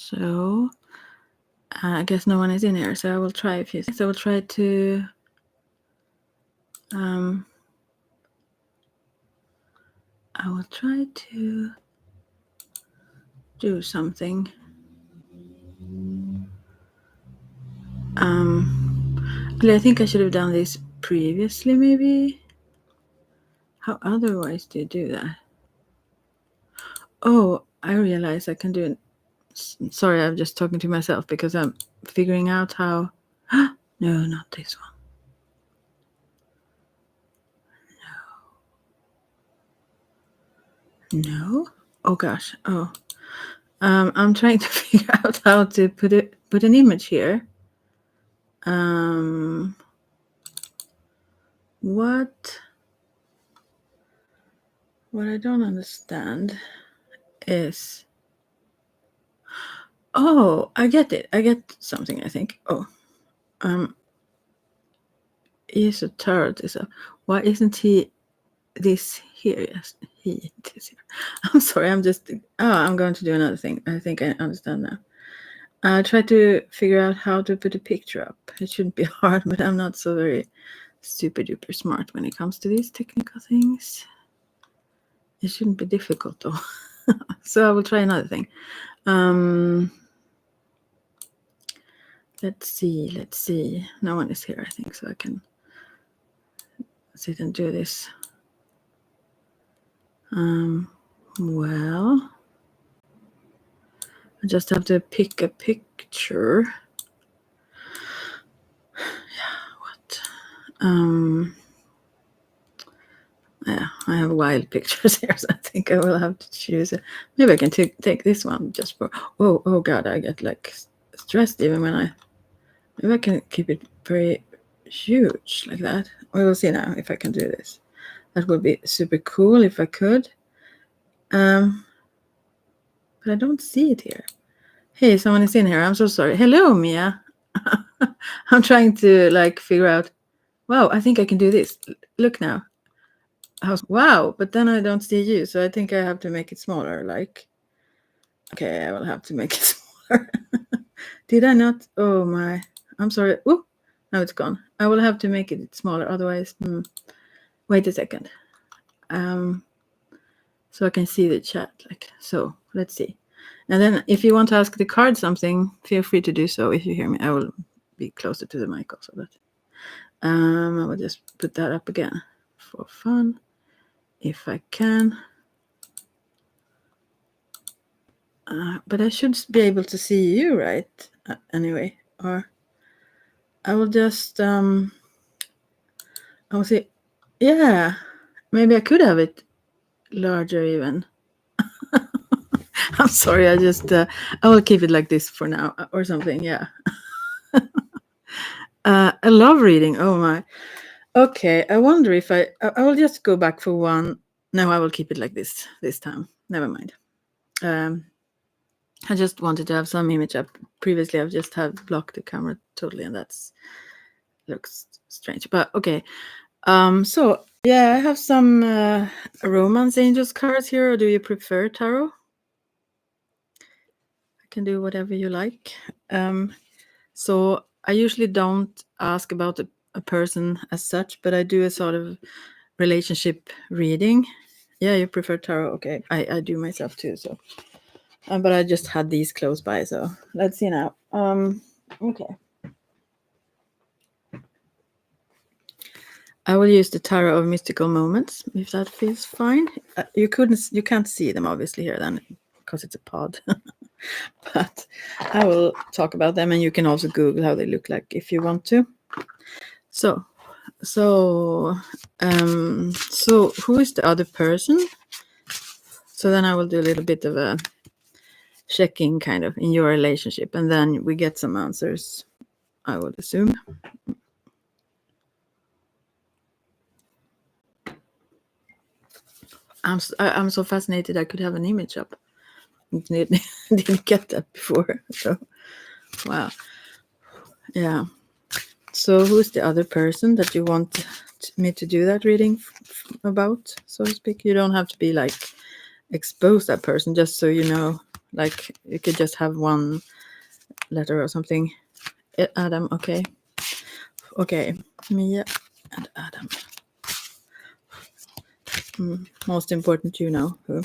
So I guess no one is in here, so I will try a few things. I will try to do something. I think I should have done this previously, maybe. How otherwise do you do that? Oh, I realize I can do it. Sorry, I'm just talking to myself because I'm figuring out how. No, not this one. No. Oh gosh. Oh. I'm trying to figure out how to put an image here. What I don't understand is. Oh, I get it. I get something, I think. Oh. He's a turret. Why isn't he this here? Yes, he is here. I'm sorry. I'm going to do another thing. I think I understand now. I try to figure out how to put a picture up. It shouldn't be hard, but I'm not so very super duper smart when it comes to these technical things. It shouldn't be difficult though. So I will try another thing. Let's see. No one is here, I think, so I can sit and do this. Well, I just have to pick a picture. Yeah, I have wild pictures here, so I think I will have to choose it. Maybe I can take this one just for. Oh God, I get like stressed even when maybe I can keep it very huge like that. We will see now if I can do this. That would be super cool if I could. But I don't see it here. Hey, someone is in here. I'm so sorry. Hello, Mia. I'm trying to figure out. Wow, I think I can do this. Look now. Wow, but then I don't see you, so I think I have to make it smaller. Okay, I will have to make it smaller. Did I not? Oh my, I'm sorry. Oh, now it's gone. I will have to make it smaller, otherwise. Wait a second. So I can see the chat. So, let's see. And then, if you want to ask the card something, feel free to do so. If you hear me, I will be closer to the mic also. But I will just put that up again for fun. If I can. But I should be able to see you, right? Anyway, or I will just, I will see. Yeah, maybe I could have it larger even. I'm sorry, I will keep it like this for now or something, yeah. I love reading, oh my. Okay, I wonder if I will just go back for one. No, I will keep it like this time. Never mind. I just wanted to have some image up. Previously, I've just had blocked the camera totally, and looks strange. But okay. So yeah, I have some romance angels cards here. Or do you prefer tarot? I can do whatever you like. So I usually don't ask about a person as such, but I do a sort of relationship reading. Yeah, you prefer tarot? Okay, I do myself too. So, but I just had these close by. So let's see now. Okay. I will use the Tarot of Mystical Moments, if that feels fine. You can't see them obviously here then, because it's a pod. But I will talk about them, and you can also Google how they look like if you want to. So who is the other person? So then I will do a little bit of a checking kind of in your relationship, and then we get some answers, I would assume. I'm so fascinated I could have an image up. Didn't get that before. So wow. Yeah. So who's the other person that you want me to do that reading about, so to speak? You don't have to be expose that person, just so you know Like you could just have one letter or something. Adam, okay. Okay, Mia and Adam. Most important, you know who.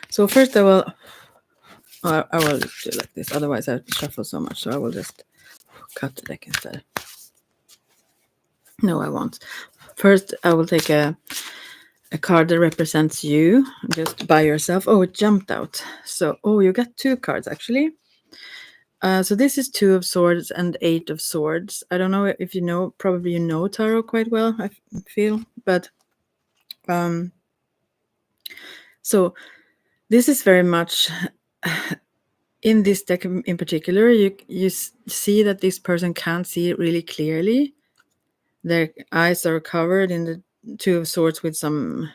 So first I will do like this. Otherwise I shuffle so much. So I will just cut the deck instead. No, I won't. First I will take a card that represents you just by yourself. Oh, it jumped out. So, oh, you got 2 cards actually. So this is 2 of Swords and 8 of Swords. I don't know if you know, probably you know tarot quite well, I feel. But so this is very much in this deck in particular. You see that this person can't see it really clearly. Their eyes are covered in the 2 of Swords with some,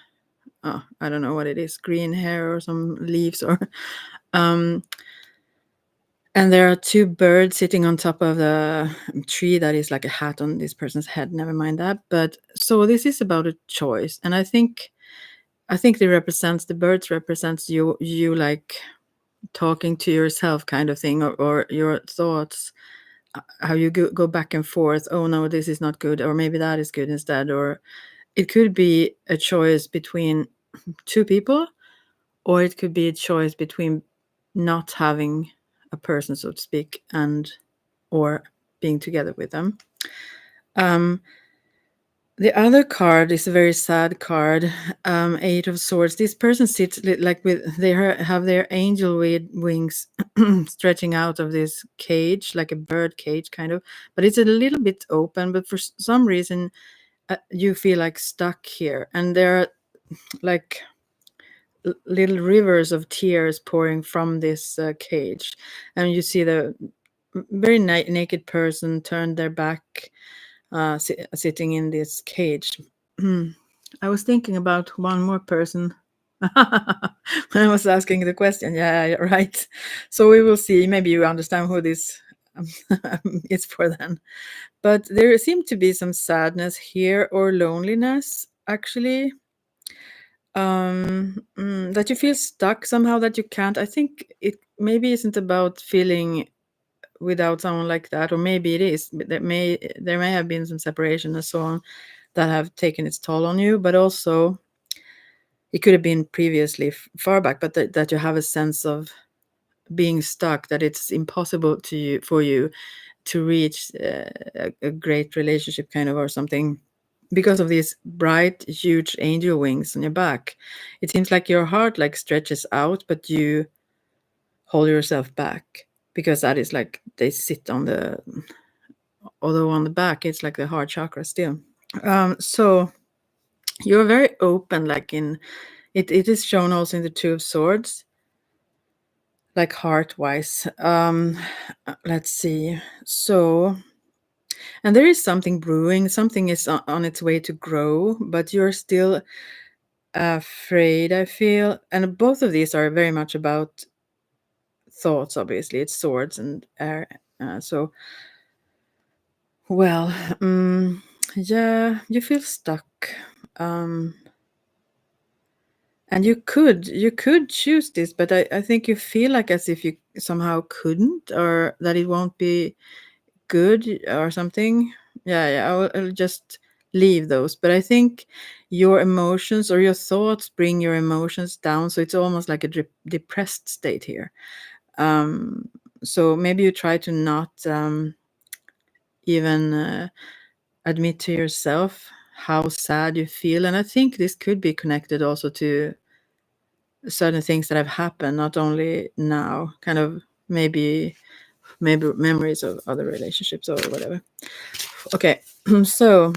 I don't know what it is, green hair or some leaves or. And there are 2 birds sitting on top of the tree that is like a hat on this person's head. Never mind that. But so this is about a choice, and I think the birds represents you like talking to yourself kind of thing, or your thoughts, how you go back and forth. Oh no, this is not good, or maybe that is good instead. Or it could be a choice between 2 people, or it could be a choice between not having a person, so to speak, and or being together with them. The other card is a very sad card, 8 of Swords. This person sits like they have their angel wings stretching out of this cage, like a bird cage kind of, but it's a little bit open. But for some reason, you feel like stuck here, and there are like little rivers of tears pouring from this cage, and you see the very naked person turned their back, sitting in this cage. I was thinking about one more person when I was asking the question. Yeah, right. So we will see. Maybe you understand who this is for then. But there seemed to be some sadness here, or loneliness actually. That you feel stuck somehow, that you can't. I think it maybe isn't about feeling without someone like that, or maybe it is. But there may have been some separation and so on that have taken its toll on you, but also it could have been previously far back, but that you have a sense of being stuck, that it's impossible for you to reach a great relationship kind of, or something, because of these bright huge angel wings on your back. It seems like your heart like stretches out, but you hold yourself back, because that is like they sit on the, although on the back it's like the heart chakra still. So you're very open, like in it is shown also in the 2 of Swords, like heart wise. Let's see. So, and there is something brewing, something is on its way to grow, but you're still afraid, I feel. And both of these are very much about thoughts, obviously. It's swords and air. So, well, yeah, you feel stuck. And you could choose this, but I think you feel like as if you somehow couldn't, or that it won't be good or something. I'll just leave those. But I think your emotions or your thoughts bring your emotions down, so it's almost like a depressed state here. So maybe you try to not even admit to yourself how sad you feel. And I think this could be connected also to certain things that have happened, not only now, kind of maybe memories of other relationships or whatever. Okay, so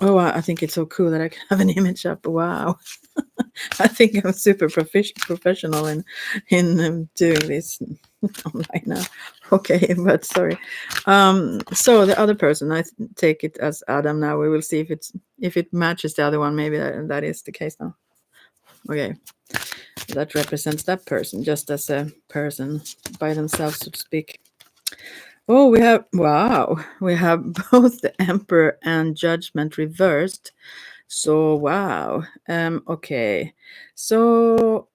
I think it's so cool that I can have an image up. Wow. I think I'm super professional in doing this online now. Okay, but sorry. So the other person, I take it as Adam now. We will see if it matches the other one. Maybe that is the case now. Okay, that represents that person, just as a person by themselves, so to speak. Oh, we have both the Emperor and Judgment reversed. So wow. Okay. So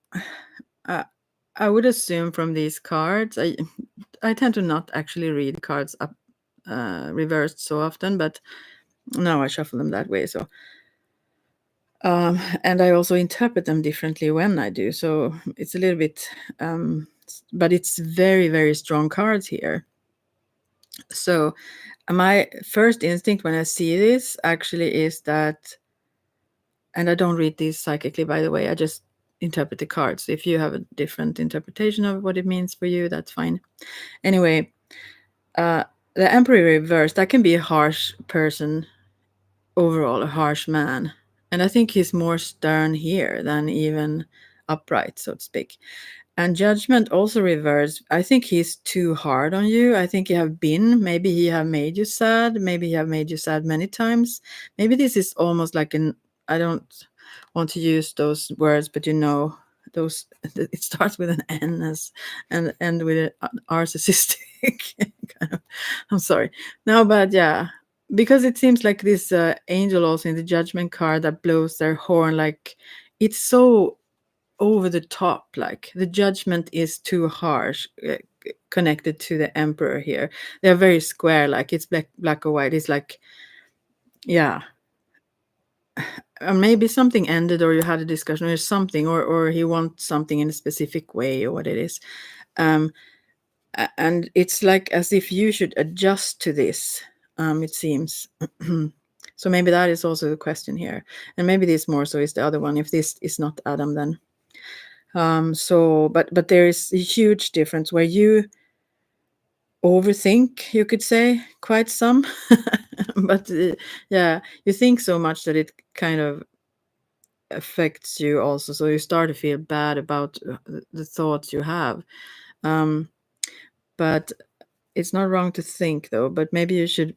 I would assume from these cards, I tend to not actually read cards up reversed so often, but now I shuffle them that way. So, and I also interpret them differently when I do. So it's a little bit, but it's very, very strong cards here. So my first instinct when I see this actually is that, and I don't read these psychically, by the way, I just interpret the cards. If you have a different interpretation of what it means for you, that's fine. Anyway, uh, the Emperor reverse, that can be a harsh person overall, a harsh man. And I think he's more stern here than even upright, so to speak. And Judgment also reversed. I think he's too hard on you. I think maybe he have made you sad. Maybe he have made you sad many times. Maybe this is almost like I don't want to use those words, but those, it starts with an N and end with an narcissistic kind of, I'm sorry. No, but yeah, because it seems like this angel also in the Judgment card that blows their horn, like it's so over the top, like the Judgment is too harsh, connected to the Emperor here. They're very square, like it's black or white. It's like, yeah, maybe something ended, or you had a discussion or something, or he wants something in a specific way, or what it is. And it's like as if you should adjust to this, it seems. So maybe that is also the question here, and maybe this more so is the other one. If this is not Adam, then so but there is a huge difference where you overthink, you could say, quite some. But yeah, you think so much that it kind of affects you also, so you start to feel bad about the thoughts you have. But it's not wrong to think, though. But maybe you should,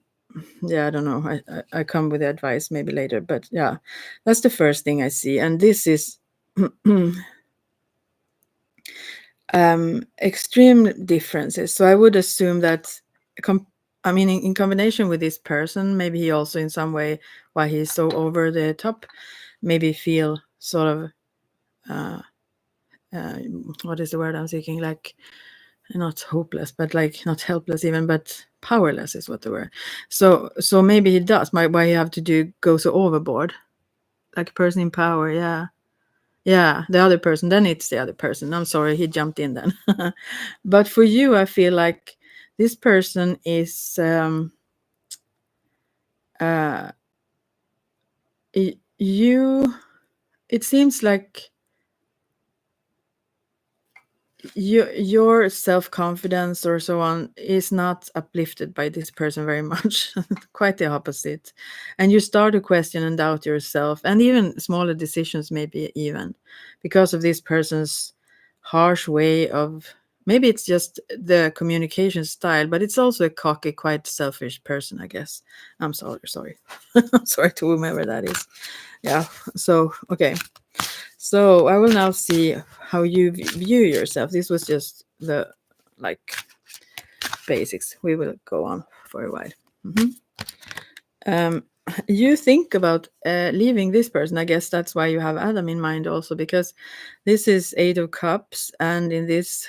yeah, I don't know, I come with advice maybe later, but yeah, that's the first thing I see. And this is extreme differences. So I would assume that, I mean, in combination with this person, maybe he also in some way, why he's so over the top, maybe feel sort of, what is the word I'm seeking? Like, not hopeless, but like not helpless even, but powerless is what the word. So maybe he does. Why you have to go so overboard, like a person in power. Yeah. Yeah, the other person, then it's the other person. I'm sorry, he jumped in then. But for you, I feel like this person is uh you, it seems like your self-confidence or so on is not uplifted by this person very much. Quite the opposite. And you start to question and doubt yourself, and even smaller decisions, maybe even because of this person's harsh way of, maybe it's just the communication style, but it's also a cocky, quite selfish person, I guess. I'm sorry. I'm sorry to whomever that is. Yeah. So okay, so I will now see how you view yourself. This was just the, like, basics. We will go on for a while. You think about leaving this person. I guess that's why you have Adam in mind also, because this is 8 of Cups, and in this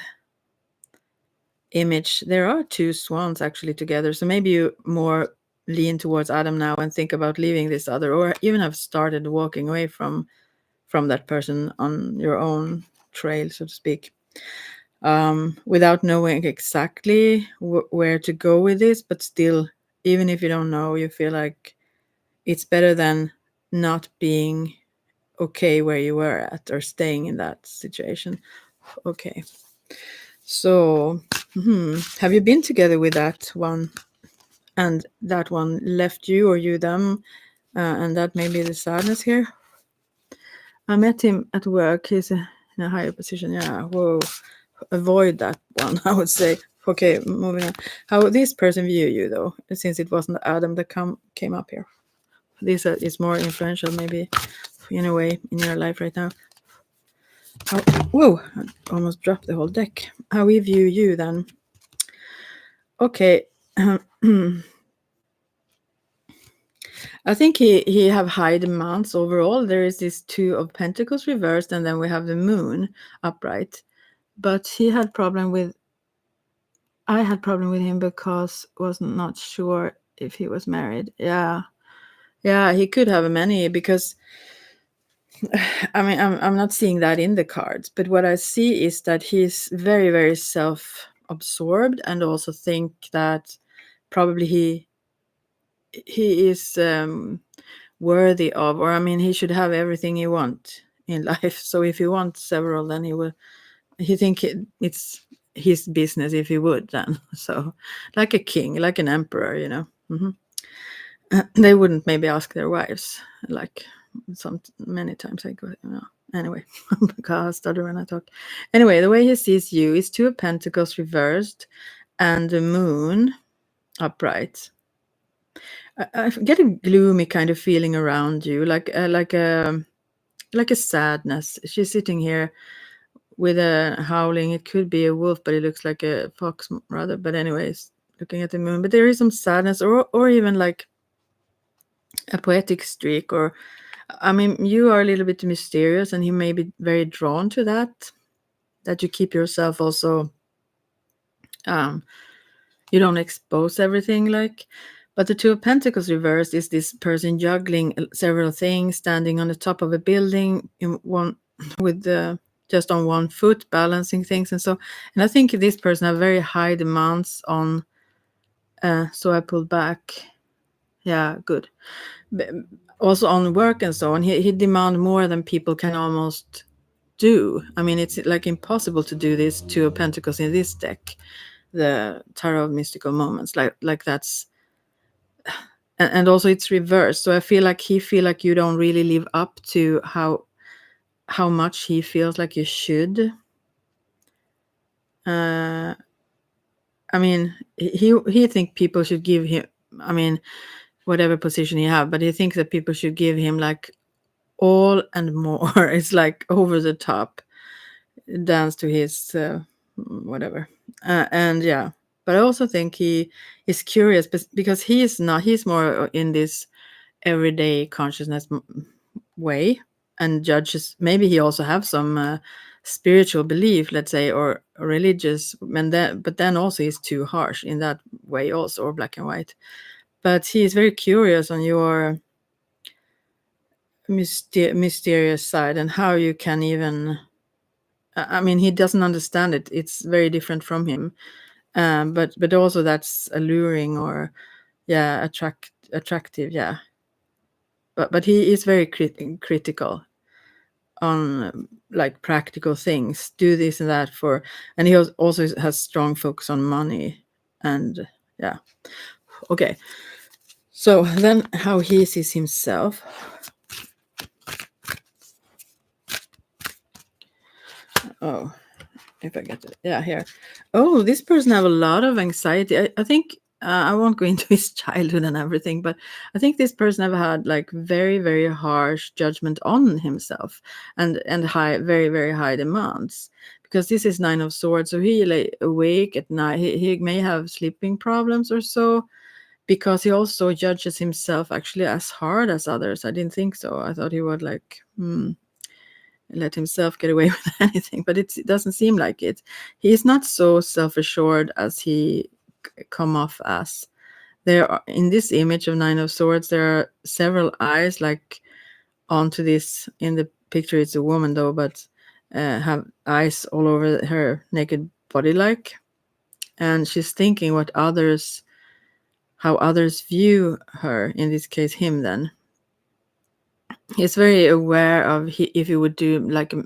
image there are two swans actually together. So maybe you more lean towards Adam now and think about leaving this other, or even have started walking away from that person on your own trail, so to speak, without knowing exactly where to go with this. But still, even if you don't know, you feel like it's better than not being okay where you were at, or staying in that situation. Okay. So, have you been together with that one, and that one left you, or you them, and that may be the sadness here? I met him at work. He's in a higher position. Yeah. Whoa. Avoid that one, I would say. Okay, moving on. How this person view you, though, since it wasn't Adam that came up here. This is more influential, maybe, in a way, in your life right now. Whoa! I almost dropped the whole deck. How we view you, then. Okay. I think he have high demands overall. There is this 2 of Pentacles reversed, and then we have the Moon upright. but he had problem with. I had problem with him because was not sure if he was married. Yeah, he could have many because I mean I'm not seeing that in the cards, but what I see is that he's very very self-absorbed and also think that probably he is worthy of, or I mean he should have everything he wants in life. So if he wants several, then he think it's his business if he would then. So like a king, like an emperor, you know. They wouldn't maybe ask their wives, like many times I go, you know. Anyway, because I stutter when I talk. Anyway, the way he sees you is 2 of Pentacles reversed and the moon upright. I get a gloomy kind of feeling around you, like a sadness. She's sitting here with a howling. It could be a wolf, but it looks like a fox rather. But anyways, looking at the moon. But there is some sadness, or even like a poetic streak. Or I mean, you are a little bit mysterious, and he may be very drawn to that. That you keep yourself also. You don't expose everything, like. But the 2 of Pentacles reversed is this person juggling several things, standing on the top of a building in one with the just on one foot, balancing things and so. And I think this person have very high demands on. So I pulled back. Yeah, good. But also on work and so on, he demand more than people can almost do. I mean, it's like impossible to do this 2 of Pentacles in this deck, the Tarot of Mystical Moments. Like that's. And also it's reversed, so I feel like he feel like you don't really live up to how much he feels like you should. I mean, he think people should give him, I mean, whatever position he have, but he thinks that people should give him like all and more. It's like over the top, dance to his whatever. And yeah, but I also think he is curious because he's more in this everyday consciousness way and judges. Maybe he also have some spiritual belief, let's say, or religious, but then also he's too harsh in that way also, or black and white. But he is very curious on your mysterious side and how you can even. I mean, he doesn't understand it. It's very different from him. But also that's alluring, or yeah, attractive, yeah. But he is very critical on like practical things, do this and that for, and he also has strong focus on money. And yeah, okay, so then how he sees himself. Oh, if I get it, yeah, here. Oh, this person have a lot of anxiety. I think I won't go into his childhood and everything, but I think this person have had like very very harsh judgment on himself, and high, very very high demands, because this is 9 of Swords. So he like awake at night. He may have sleeping problems or so, because he also judges himself actually as hard as others. I didn't think so. I thought he would like let himself get away with anything, but it doesn't seem like it. He's not so self-assured as he come off as. There are, in this image of 9 of Swords, there are several eyes like onto this. In the picture it's a woman though, but have eyes all over her naked body, like, and she's thinking how others view her, in this case him. Then he's very aware of if he would do like a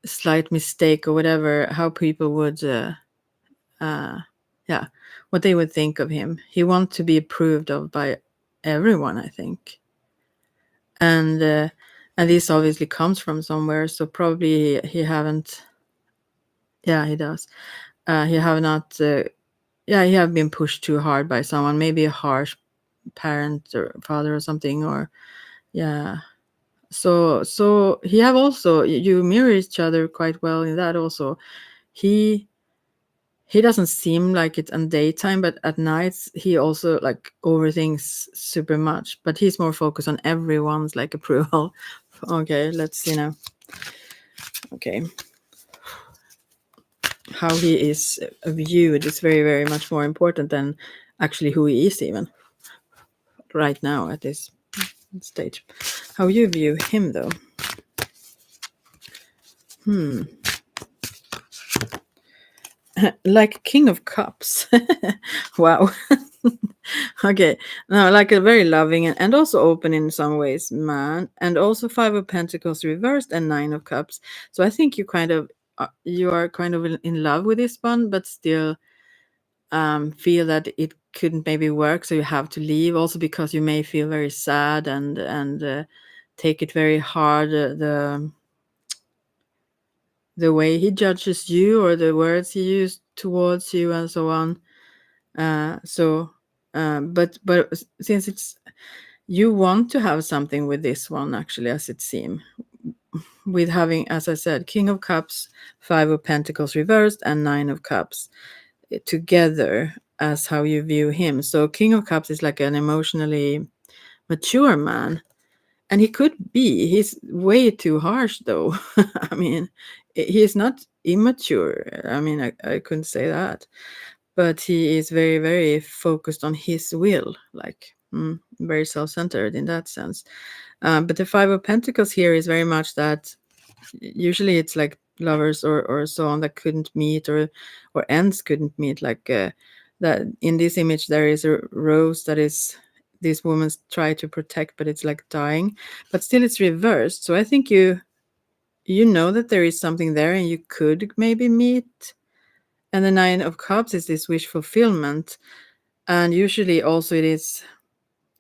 slight mistake or whatever, how people would yeah, what they would think of him. He wants to be approved of by everyone, I think. And this obviously comes from somewhere, so probably he haven't. Yeah, he does. He have not. Yeah, he have been pushed too hard by someone, maybe a harsh parent or father or something, or yeah. So he have also, you mirror each other quite well in that also. He doesn't seem like it on daytime, but at nights he also like overthinks super much, but he's more focused on everyone's like approval. Okay, let's see now. Okay, how he is viewed is very, very much more important than actually who he is, even right now at this stage. How you view him, though? Like King of Cups. Wow. Okay. No, like a very loving and also open in some ways man, and also Five of Pentacles reversed and Nine of Cups. So I think you are kind of in love with this one, but still feel that it couldn't maybe work, so you have to leave. Also because you may feel very sad and take it very hard. The way he judges you or the words he used towards you and so on. But since it's you want to have something with this one, actually, as it seems, with having, as I said, King of Cups, Five of Pentacles reversed, and Nine of Cups together as how you view him. So King of Cups is like an emotionally mature man. And he could be. He's way too harsh, though. I mean, he's not immature. I mean, I couldn't say that. But he is very, very focused on his will, like very self-centered in that sense. But the Five of Pentacles here is very much that usually it's like lovers or so on that couldn't meet or ends couldn't meet. Like that in this image, there is a rose that is these women try to protect, but it's like dying. But still, it's reversed. So I think you know that there is something there, and you could maybe meet. And the Nine of Cups is this wish fulfillment. And usually also it is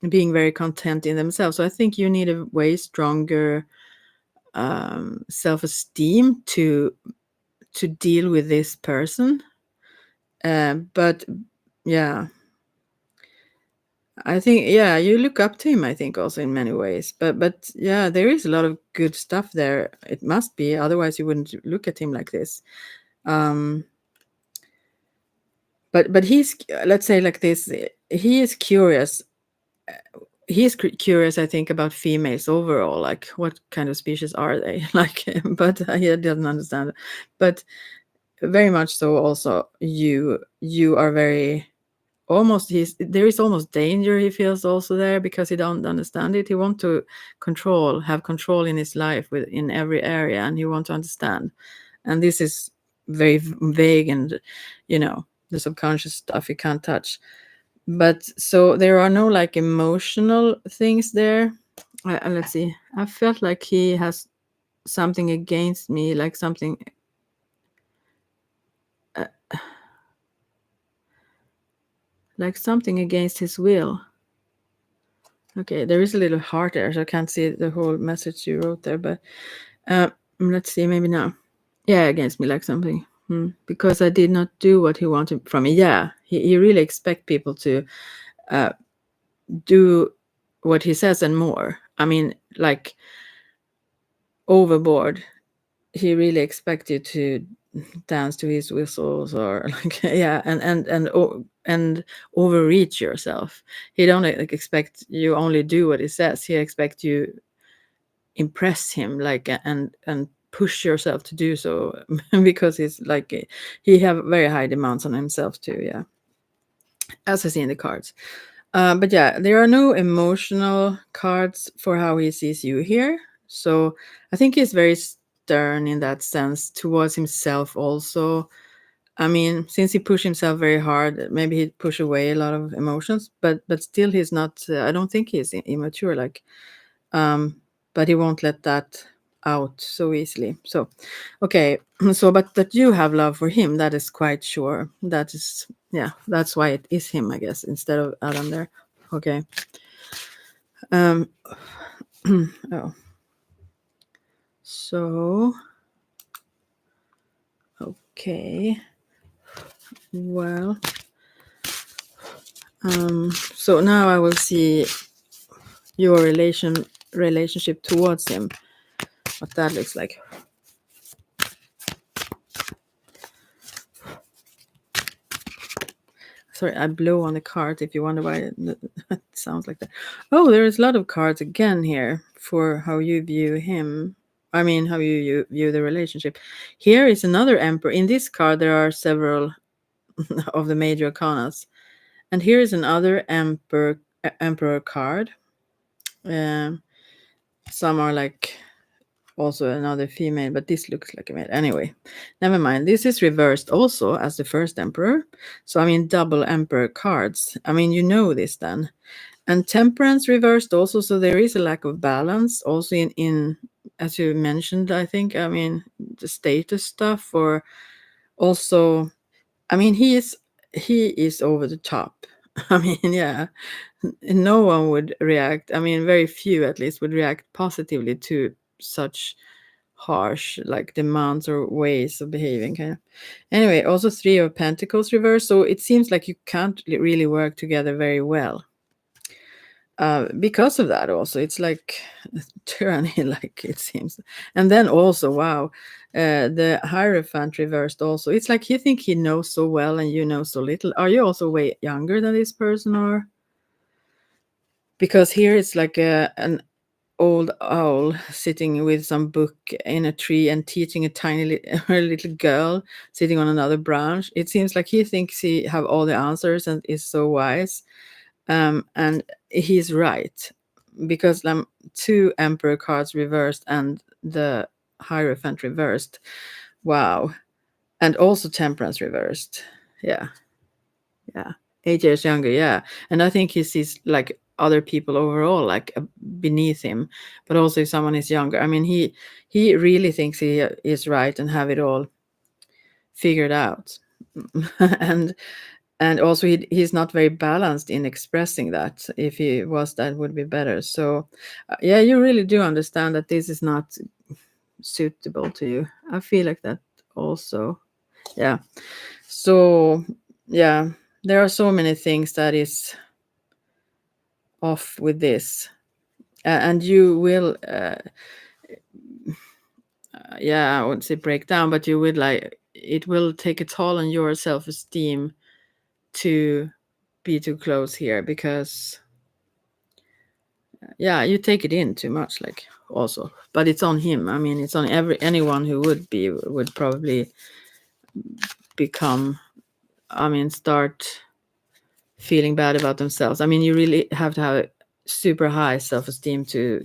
being very content in themselves. So I think you need a way stronger self-esteem to deal with this person. But yeah, I think you look up to him, I think, also in many ways. But yeah, there is a lot of good stuff there. It must be, otherwise you wouldn't look at him like this. But he's, let's say like this, he is curious. He's curious, I think, about females overall, like what kind of species are they? Like, but he doesn't understand. But very much so. Also, you are very almost. There is almost danger he feels also there because he don't understand it. He want to have control in his life in every area, and you want to understand. And this is very vague, and the subconscious stuff you can't touch. But so there are no like emotional things there. Let's see. I felt like he has something against me, like something against his will. Okay, there is a little heart there, so I can't see the whole message you wrote there. But let's see, maybe now. Yeah, against me, like something. Because I did not do what he wanted from me. Yeah, he really expects people to do what he says and more. I mean, like overboard. He really expects you to dance to his whistles or like and overreach yourself. He don't like expect you only do what he says. He expects you impress him, like, and push yourself to do so because he's like he have very high demands on himself too. Yeah, as I see in the cards. But yeah, there are no emotional cards for how he sees you here. So I think he's very stern in that sense towards himself also. I mean, since he pushed himself very hard, maybe he'd push away a lot of emotions, but still he's not, I don't think he's immature, like, but he won't let that out so easily. So, okay. So, but that you have love for him, that is quite sure. That is, yeah, that's why it is him, I guess, instead of Adam there. Okay. Oh. So, okay. Well, so now I will see your relationship towards him, what that looks like. Sorry, I blow on the card if you wonder why it sounds like that. Oh, there is a lot of cards again here for how you view him. I mean, how you view the relationship. Here is another emperor. In this card, there are several of the major arcanas, and here is another emperor card. Um, some are like also another female, but this looks like a male. Anyway, never mind. This is reversed also as the first emperor. So I mean, double emperor cards. I mean, you know this then. And temperance reversed also, so there is a lack of balance also in as you mentioned, I think. I mean, the status stuff, or also, I mean, he is over the top. I mean, yeah, no one would react. I mean, very few at least would react positively to such harsh like demands or ways of behaving. Kind of. Anyway, also Three of Pentacles reversed, so it seems like you can't really work together very well. Because of that also it's like tyranny, like it seems. And then also, wow, the Hierophant reversed also. It's like you think he knows so well and you know so little. Are you also way younger than this person? Or because here it's like an old owl sitting with some book in a tree and teaching a tiny little girl sitting on another branch. It seems like he thinks he have all the answers and is so wise. And he's right, because two emperor cards reversed and the Hierophant reversed. Wow. And also temperance reversed. Yeah. 8 years younger. Yeah. And I think he sees like other people overall like beneath him, but also if someone is younger. I mean, he really thinks he is right and have it all figured out. and and also he's not very balanced in expressing that. If he was, that would be better. So yeah, you really do understand that this is not suitable to you. I feel like that also. Yeah. So yeah, there are so many things that is off with this. And you will yeah, I wouldn't say break down, but you would like, it will take a toll on your self-esteem to be too close here, because yeah, you take it in too much, like, also. But it's on him. I mean, it's on anyone who would probably become, I mean, start feeling bad about themselves. I mean, you really have to have super high self-esteem to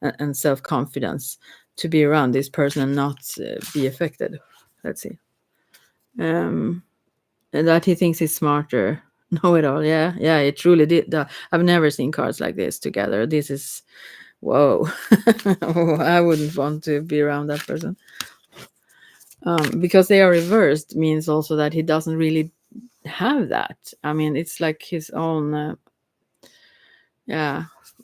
and self-confidence to be around this person and not be affected. Let's see. And that he thinks he's smarter. Know it all. Yeah, it truly did. I've never seen cards like this together. This is, whoa. I wouldn't want to be around that person. Because they are reversed means also that he doesn't really have that. I mean, it's like his own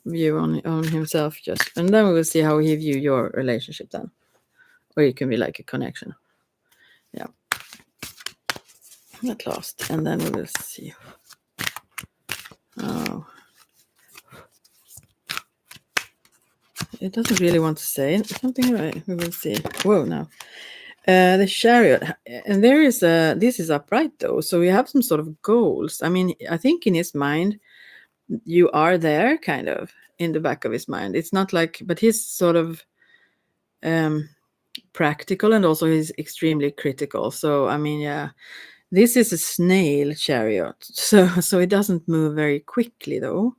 view on himself. Just, and then we will see how he view your relationship then, or it can be like a connection. Yeah, at last. And then we will see. Oh, it doesn't really want to say something, right? We will see. Whoa, now. The Chariot, and there is this is upright though, so we have some sort of goals. I mean, I think in his mind, you are there, kind of in the back of his mind. It's not like, but he's sort of practical, and also he's extremely critical. So I mean, yeah, this is a snail chariot, so it doesn't move very quickly though.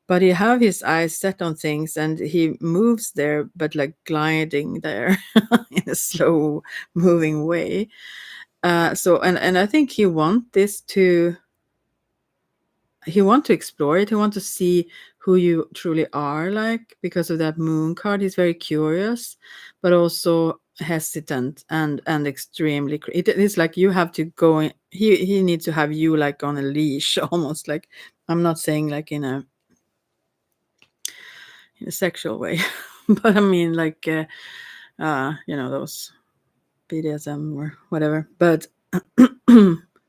But he have his eyes set on things, and he moves there, but like gliding there in a slow moving way. So and I think he want to explore it. He want to see who you truly are, like, because of that moon card. He's very curious, but also hesitant and extremely. It's like you have to go in, he needs to have you like on a leash, almost. Like, I'm not saying like in a sexual way, but I mean like those BDSM or whatever. But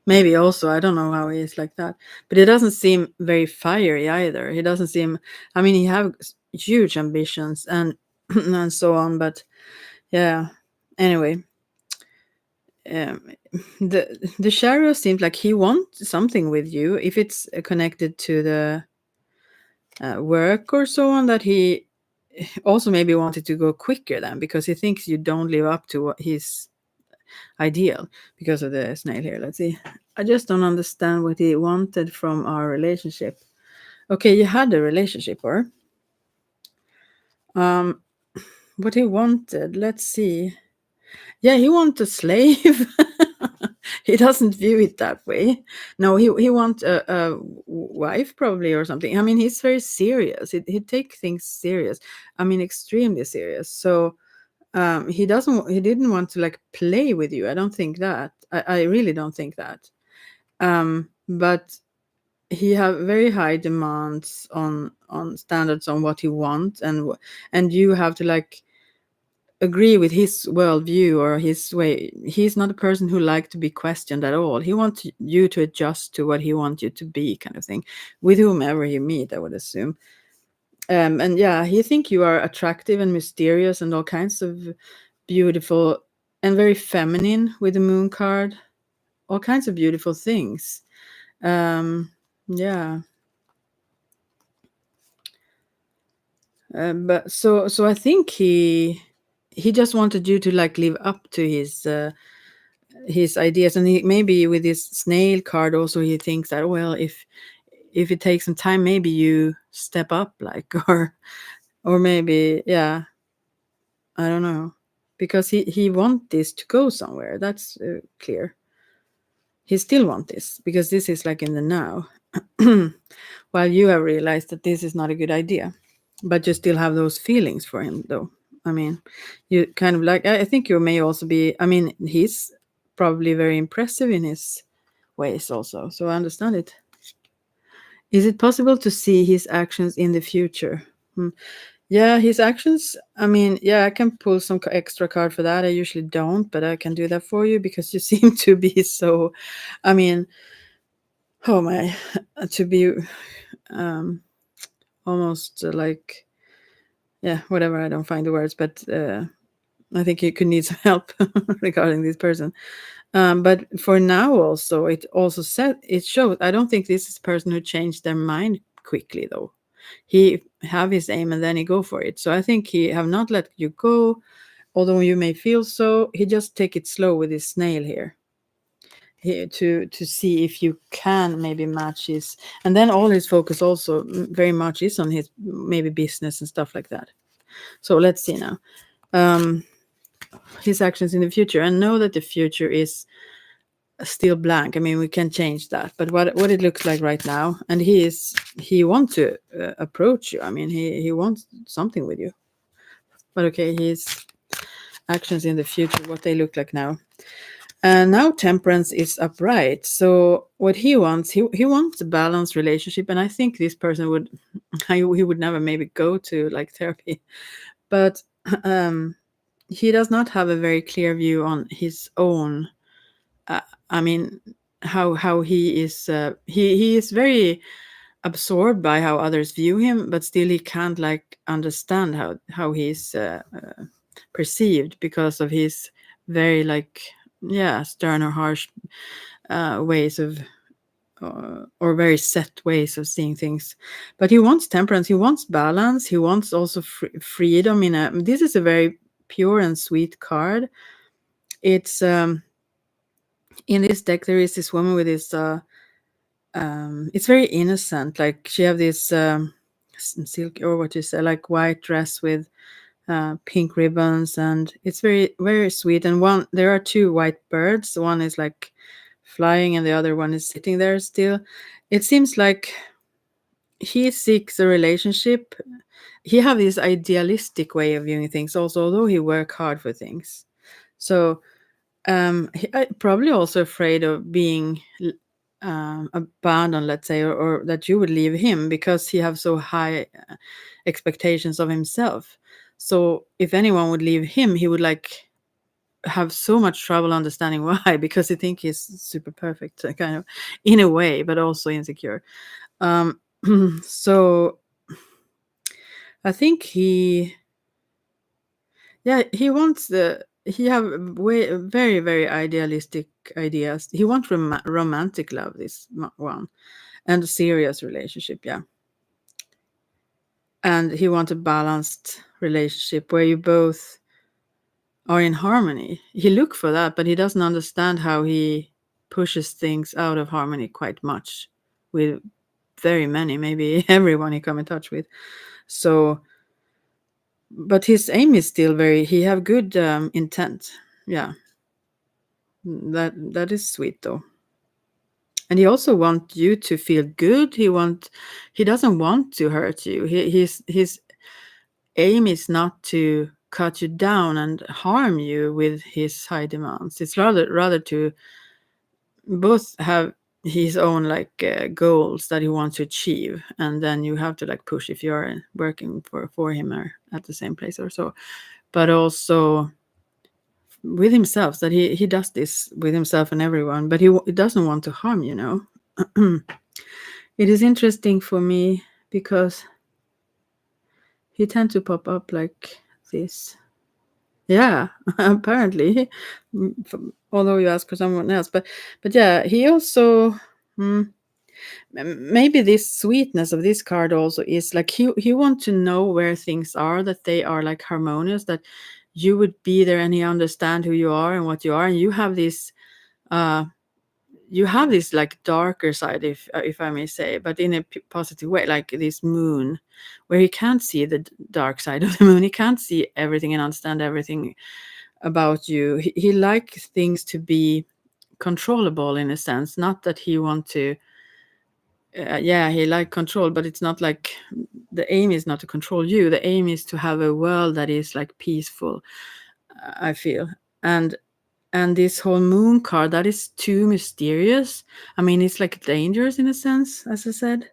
maybe also, I don't know how he is like that, but it doesn't seem very fiery either. He doesn't seem, I mean, he have huge ambitions and and so on, but yeah, anyway. The Chariot seems like he wants something with you, if it's connected to the work or so on, that he also maybe wanted to go quicker then, because he thinks you don't live up to what his ideal because of the snail here. Let's see. I just don't understand what he wanted from our relationship. Okay, you had a relationship, or what he wanted. Let's see. Yeah, he wants a slave. He doesn't view it that way. No, he wants a wife probably or something. I mean, he's very serious. He take things serious. I mean, extremely serious. So he didn't want to like play with you. I don't think that. I really don't think that. But he have very high demands on standards on what he wants, and you have to like agree with his worldview or his way. He's not a person who like to be questioned at all. He wants you to adjust to what he wants you to be, kind of thing, with whomever you meet, I would assume. And yeah, he think you are attractive and mysterious and all kinds of beautiful and very feminine with the moon card. All kinds of beautiful things. Yeah. But so I think he just wanted you to like live up to his ideas, and he maybe with his snail card also he thinks that, well, if it takes some time, maybe you step up, like, or maybe, yeah, I don't know, because he want this to go somewhere. That's clear. He still want this because this is like in the now. While you have realized that this is not a good idea, but you still have those feelings for him, though. I mean, you kind of like, I think you may also be, I mean, he's probably very impressive in his ways also, so I understand it. Is it possible to see his actions in the future? Yeah, his actions, I mean, yeah, I can pull some extra card for that. I usually don't, but I can do that for you because you seem to be so, I mean, oh my, to be almost like, yeah, whatever, I don't find the words, but I think you could need some help regarding this person. But for now also, it also said, it shows, I don't think this is a person who changed their mind quickly, though. He have his aim and then he go for it. So I think he have not let you go, although you may feel so. He just take it slow with his snail here. To see if you can maybe match his, and then all his focus also very much is on his maybe business and stuff like that. So let's see now. His actions in the future, and know that the future is still blank. I mean, we can change that, but what it looks like right now, and he wants to approach you. I mean, he wants something with you. But okay, his actions in the future, what they look like now. And now temperance is upright. So what he wants, he wants a balanced relationship, and I think this person would, he would never maybe go to like therapy, but he does not have a very clear view on his own. I mean, how he is. He is very absorbed by how others view him, but still he can't like understand how he's perceived because of his very like, yeah, stern or harsh ways of or very set ways of seeing things. But he wants temperance, he wants balance, he wants also freedom. In a, this is a very pure and sweet card. It's in this deck there is this woman with this it's very innocent, like she have this silk, or what you say, like white dress with pink ribbons, and it's very very sweet. And one, there are two white birds, one is like flying and the other one is sitting there still. It seems like he seeks a relationship. He have this idealistic way of viewing things also, although he work hard for things. So probably also afraid of being abandoned, let's say, or that you would leave him, because he have so high expectations of himself. So if anyone would leave him, he would like have so much trouble understanding why, because he think he's super perfect, kind of, in a way, but also insecure. So I think he wants he have very very idealistic ideas. He wants romantic love, this one, and a serious relationship. Yeah. and he wants a balanced relationship where you both are in harmony. He look for that, but he doesn't understand how he pushes things out of harmony quite much with very many, maybe everyone he come in touch with. So, but his aim is still very. He have good intent. Yeah, that is sweet though. And he also want you to feel good. He doesn't want to hurt you. His aim is not to cut you down and harm you with his high demands. It's rather to both have his own like goals that he wants to achieve, and then you have to like push if you are working for him or at the same place or so. But also with himself, that he does this with himself and everyone, but he doesn't want to harm, you know. It is interesting for me because he tend to pop up like this. Yeah, apparently. Although you ask for someone else, but yeah, he also maybe this sweetness of this card also is like he want to know where things are, that they are like harmonious, that you would be there and he understand who you are and what you are, and uh you have this like darker side, if I may say, but in a positive way, like this moon where he can't see the dark side of the moon. He can't see everything and understand everything about you. He likes things to be controllable in a sense, not that he want to yeah, he like control, but it's not like the aim is not to control you. The aim is to have a world that is like peaceful, I feel. And this whole moon card, that is too mysterious. I mean, it's like dangerous in a sense, as I said.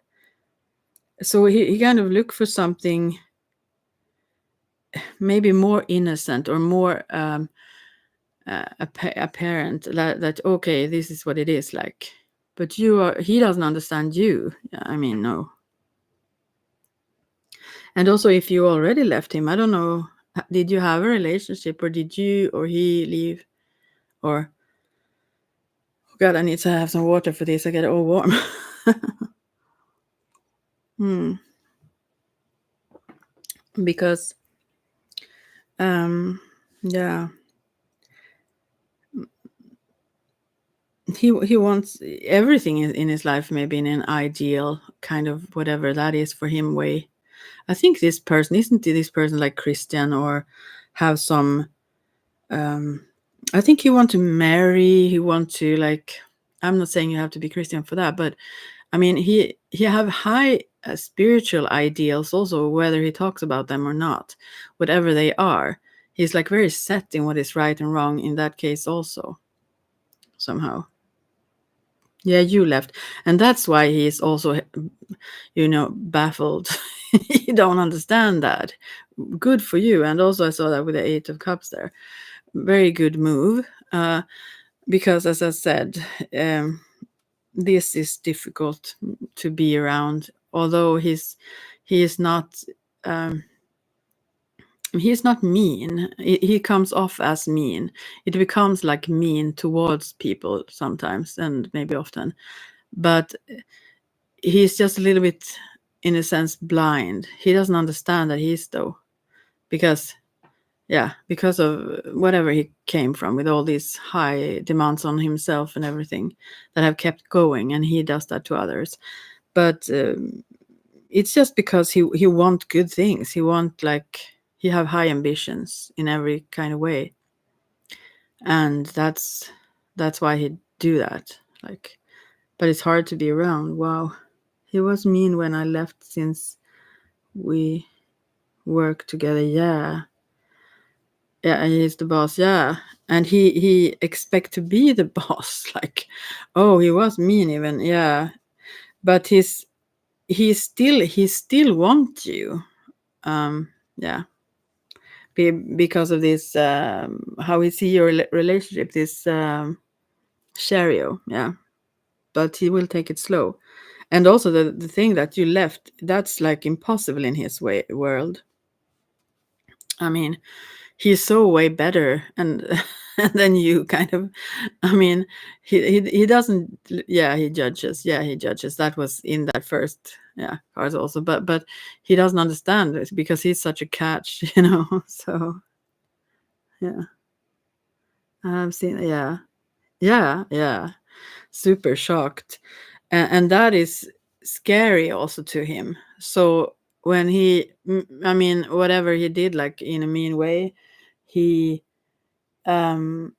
So he kind of look for something maybe more innocent or more apparent, that okay, this is what it is like. But he doesn't understand you. I mean, no. And also, if you already left him, I don't know, did you have a relationship, or did you or he leave? Or, oh God, I need to have some water for this. I get all warm. Because, yeah, he wants everything in his life, maybe in an ideal kind of whatever that is for him way. I think this person isn't this person like Christian or have some. I think he want to marry. He want to like. I'm not saying you have to be Christian for that, but I mean he have high spiritual ideals also, whether he talks about them or not, whatever they are. He's like very set in what is right and wrong in that case also, somehow. Yeah, you left, and that's why he's also, baffled. You don't understand that. Good for you. And also, I saw that with the Eight of Cups there. Very good move, because, as I said, this is difficult to be around. Although he is not. He's not mean. He comes off as mean. It becomes like mean towards people sometimes, and maybe often. But he's just a little bit, in a sense, blind. He doesn't understand that he's though, because of whatever he came from, with all these high demands on himself and everything that have kept going, and he does that to others. But it's just because he want good things. He have high ambitions in every kind of way, and that's why he do that. Like, but it's hard to be around. Wow, he was mean when I left, since we work together. Yeah, he's the boss. Yeah, and he expect to be the boss. Like, oh, he was mean even. Yeah, but he still want you. Yeah, because of this, how we see your relationship, this Sherio. Yeah, but he will take it slow. And also the thing that you left, that's like impossible in his world. I mean, he's so way better, and and then you kind of, I mean, he doesn't, yeah, he judges, yeah, he judges. That was in that first, yeah, cards also, but he doesn't understand it because he's such a catch, you know. So yeah, I've seen, yeah, yeah, yeah, super shocked, and that is scary also to him. So when he, I mean, whatever he did, like in a mean way, he um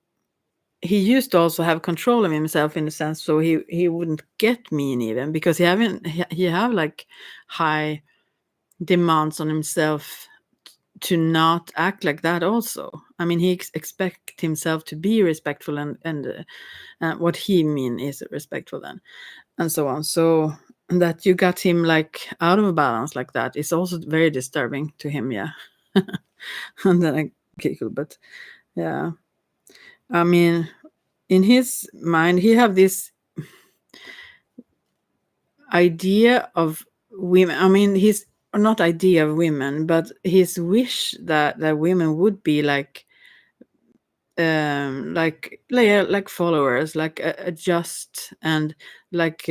he used to also have control of himself in a sense, so he wouldn't get mean even because he have like high demands on himself to not act like that also. I mean, he expect himself to be respectful, and what he mean is respectful then, and so on. So that you got him like out of balance like that is also very disturbing to him, yeah. And then I giggle, but yeah, I mean, in his mind he have this idea of women. I mean, his, not idea of women, but his wish that women would be like followers, like adjust, and like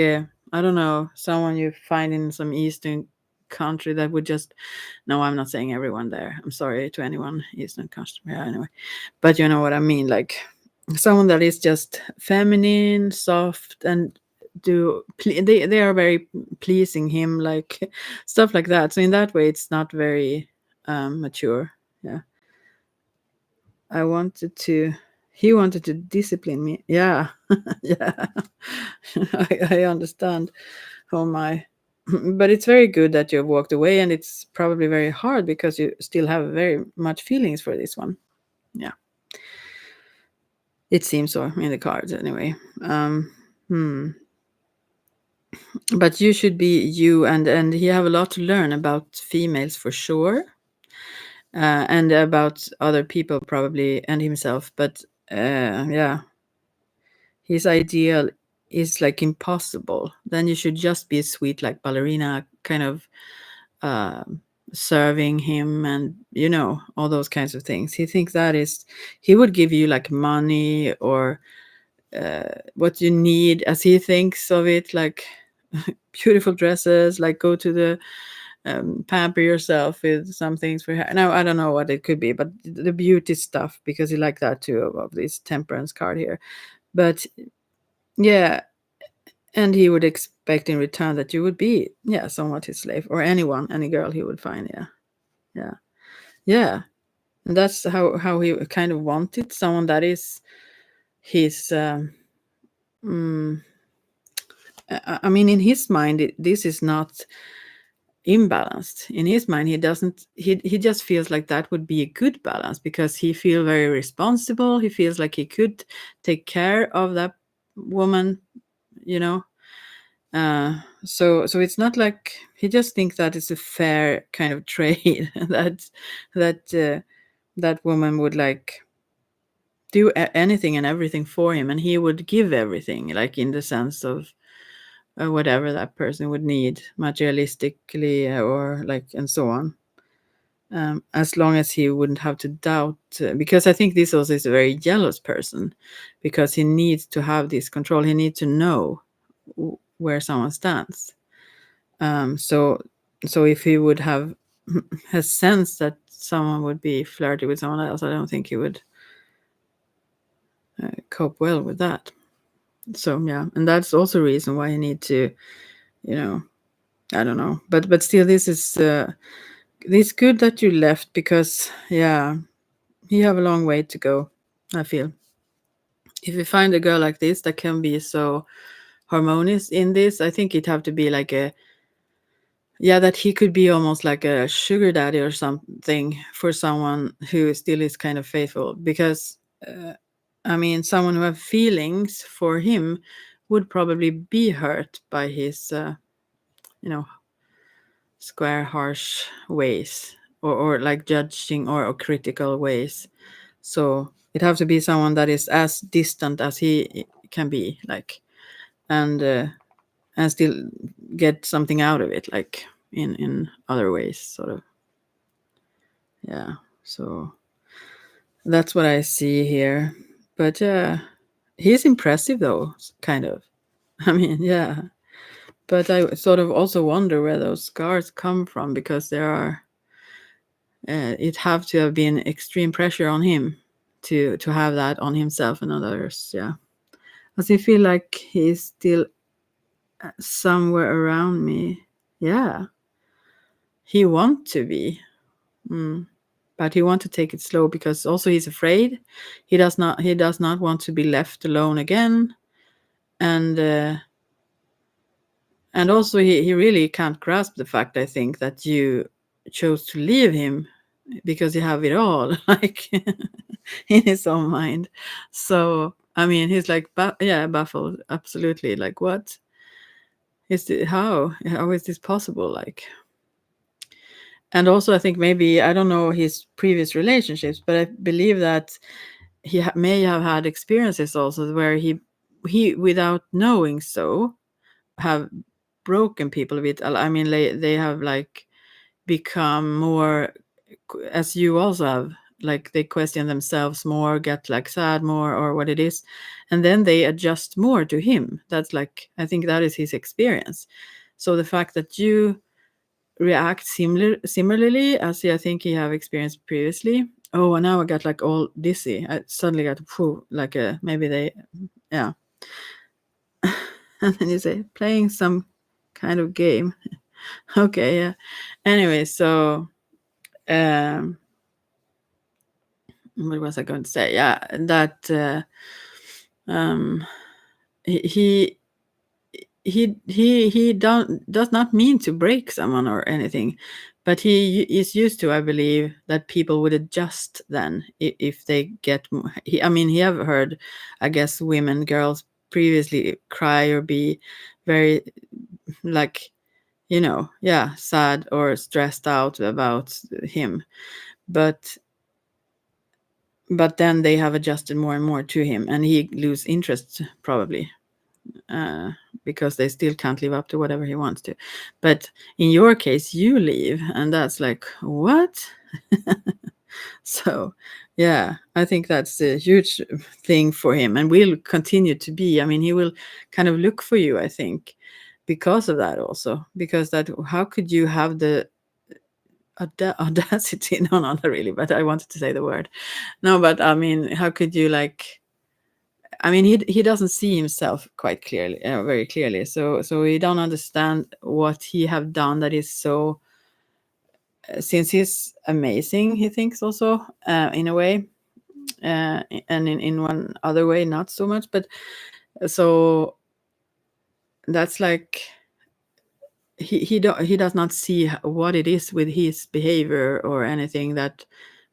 I don't know, someone you find in some eastern country that would just, no, I'm not saying everyone there, I'm sorry to anyone eastern country, yeah, anyway, but you know what I mean, like someone that is just feminine, soft, and they are very pleasing him, like stuff like that. So in that way it's not very mature, yeah. I wanted to, he wanted to discipline me. Yeah. Yeah. I understand. Oh my. But it's very good that you walked away, and it's probably very hard because you still have very much feelings for this one. Yeah. It seems so in the cards anyway. Hmm. But you should be you, and you have a lot to learn about females for sure. And about other people probably, and himself, but yeah, his ideal is like impossible, then you should just be sweet like ballerina, kind of uh, serving him, and you know, all those kinds of things. He thinks that is, he would give you like money or what you need as he thinks of it, like beautiful dresses, like go to the pamper yourself with some things for hair. Now I don't know what it could be, but the beauty stuff, because he like that too, of this temperance card here. But yeah, and he would expect in return that you would be, yeah, somewhat his slave, or anyone, any girl he would find. Yeah, yeah, yeah. And that's how he kind of wanted someone that is his. Mm, I mean, in his mind, this is not imbalanced. In his mind, he doesn't. He just feels like that would be a good balance because he feels very responsible. He feels like he could take care of that woman. You know, so it's not like he just thinks that it's a fair kind of trade that that woman would like do anything and everything for him, and he would give everything, like in the sense of whatever that person would need materialistically, or like, and so on, as long as he wouldn't have to doubt, because I think this also is a very jealous person, because he needs to have this control, he needs to know where someone stands. So if he would have has sense that someone would be flirty with someone else, I don't think he would cope well with that. So yeah, and that's also a reason why you need to, you know, I don't know, but still, this is this good that you left, because yeah, you have a long way to go. I feel if you find a girl like this that can be so harmonious in this, I think it'd have to be like a, yeah, that he could be almost like a sugar daddy or something for someone who still is kind of faithful, because I mean, someone who have feelings for him would probably be hurt by his you know, square harsh ways, or like judging, or critical ways. So it have to be someone that is as distant as he can be, like, and still get something out of it, like in other ways, sort of. Yeah, so that's what I see here. but he's impressive though, kind of. I mean, yeah. But I sort of also wonder where those scars come from, because there are it have to have been extreme pressure on him to have that on himself and others. Yeah. Does he feel like he's still somewhere around me? Yeah. He want to be. Mm. But he want to take it slow, because also he's afraid. He does not want to be left alone again. And also he really can't grasp the fact, I think, that you chose to leave him because you have it all, like, in his own mind. So I mean, he's like, baffled, absolutely, like, what is it, how is this possible, like. And also I think, maybe, I don't know his previous relationships, but I believe that he may have had experiences also where he without knowing so have broken people a bit. I mean, they have, like, become more, as you also have, like, they question themselves more, get, like, sad more, or what it is, and then they adjust more to him. That's, like, I think that is his experience. So the fact that you react similarly, as I think he have experienced previously. Oh, and now I got, like, all dizzy. I suddenly got, like, maybe they, yeah. And then you say, playing some kind of game. Okay, yeah. Anyway, so what was I going to say? Yeah, that um, he does not mean to break someone or anything, but he is used to, I believe, that people would adjust then if they get. I mean, he have heard, I guess, girls previously cry or be very, like, yeah, sad or stressed out about him, but then they have adjusted more and more to him, and he lose interest, probably, because they still can't live up to whatever he wants to. But in your case, you leave, and that's like, what? So yeah, I think that's a huge thing for him, and will continue to be. I mean, he will kind of look for you, I think, because of that also, because that, how could you have the audacity, no, not really, but I wanted to say the word. No, but I mean, how could you, like, I mean, he doesn't see himself quite clearly, very clearly. So he don't understand what he have done that is so. Since he's amazing, he thinks also, in a way, and in one other way, not so much. But so that's like, he does not see what it is with his behavior or anything that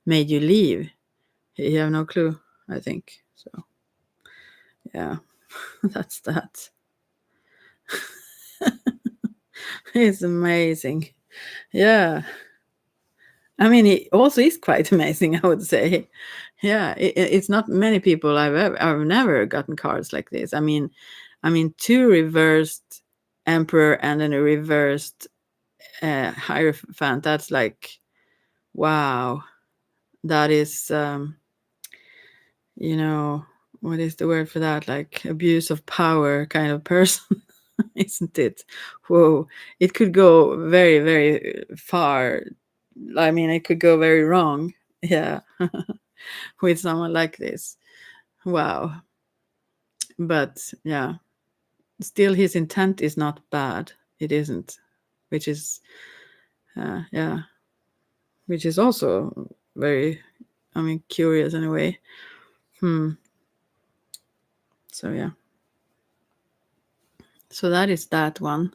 made you leave. He have no clue, I think. So yeah, that's that. It's amazing. Yeah. I mean, he also is quite amazing, I would say. Yeah, it's not many people I've never gotten cards like this. I mean, two reversed emperor and then a reversed hierophant. That's like, wow. That is, what is the word for that? Like, abuse of power kind of person, isn't it? Whoa, it could go very, very far. I mean, it could go very wrong. Yeah. With someone like this. Wow. But yeah, still his intent is not bad. It isn't, which is, yeah, which is also very, I mean, curious in a way. So yeah. So that is that one.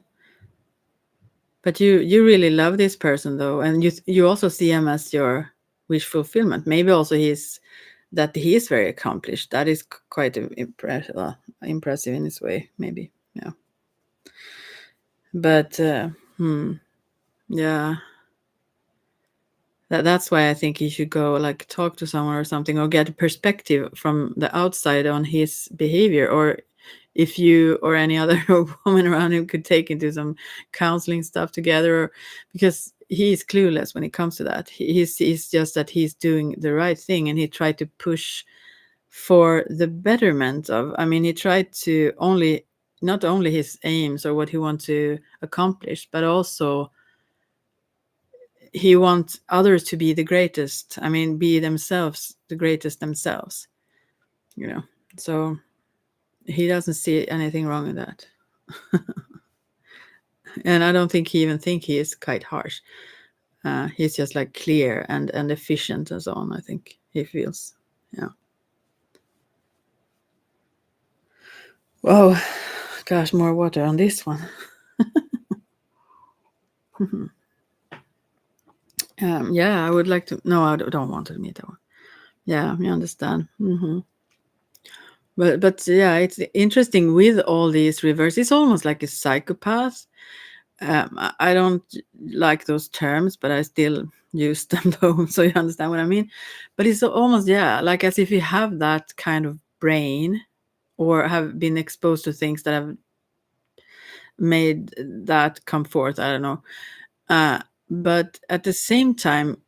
But you really love this person though, and you also see him as your wish fulfillment. Maybe also he is very accomplished. That is quite impressive in his way. Maybe, yeah. But yeah, that's why I think he should go, like, talk to someone or something, or get a perspective from the outside on his behavior, or if you or any other woman around him could take into some counseling stuff together, because he is clueless when it comes to that. He's just that he's doing the right thing, and he tried to push for the betterment of, I mean, he tried to only, not only his aims or what he wants to accomplish, but also he wants others to be the greatest. I mean, be themselves the greatest themselves, you know. So he doesn't see anything wrong in that. And I don't think he even think he is quite harsh. He's just like clear and efficient and so on, I think he feels. Yeah. Oh, gosh, more water on this one. Yeah, I would like to. No, I don't want to meet that one. Yeah, I understand. But yeah, it's interesting with all these reverse. It's almost like a psychopath. I don't like those terms, but I still use them though, so you understand what I mean. But it's almost, yeah, like as if you have that kind of brain or have been exposed to things that have made that come forth. I don't know. But at the same time,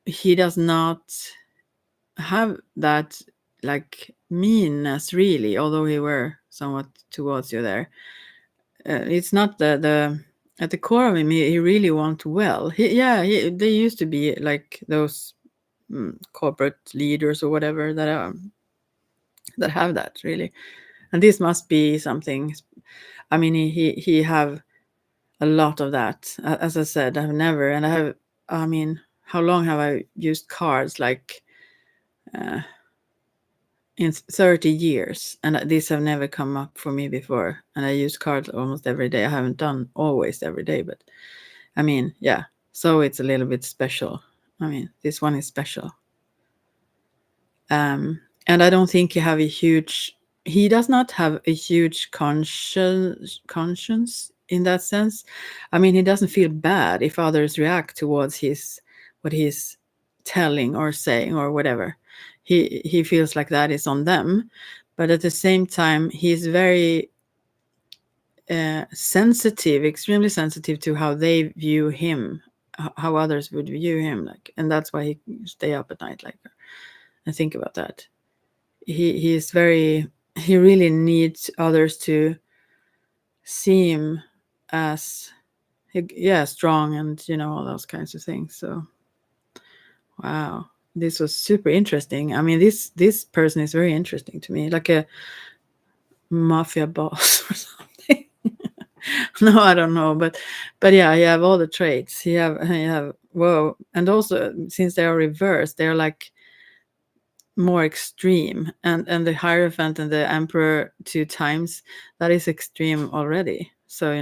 he does not have that like meanness really, although he were somewhat towards you there. It's not the at the core of him. He really want well. They used to be like those corporate leaders or whatever that have that really, and this must be something. I mean, he have a lot of that. As I said, I've never, and I have. I mean, how long have I used cards? Like in 30 years, and these have never come up for me before. And I use cards almost every day. I haven't done always every day, but I mean, yeah. So it's a little bit special. I mean, this one is special. And I don't think he does not have a huge conscience in that sense. I mean, he doesn't feel bad if others react towards what he's telling or saying or whatever. He feels like that is on them, but at the same time, he's very sensitive, extremely sensitive to how they view him, how others would view him, like, and that's why he stay up at night, like, and think about that. He really needs others to see him as strong and all those kinds of things. So wow, this was super interesting. I mean, this person is very interesting to me, like a mafia boss or something. No, I don't know, but yeah, he have all the traits. He have whoa, and also since they are reversed, they're like more extreme, and the Hierophant and the Emperor 2 times, that is extreme already. So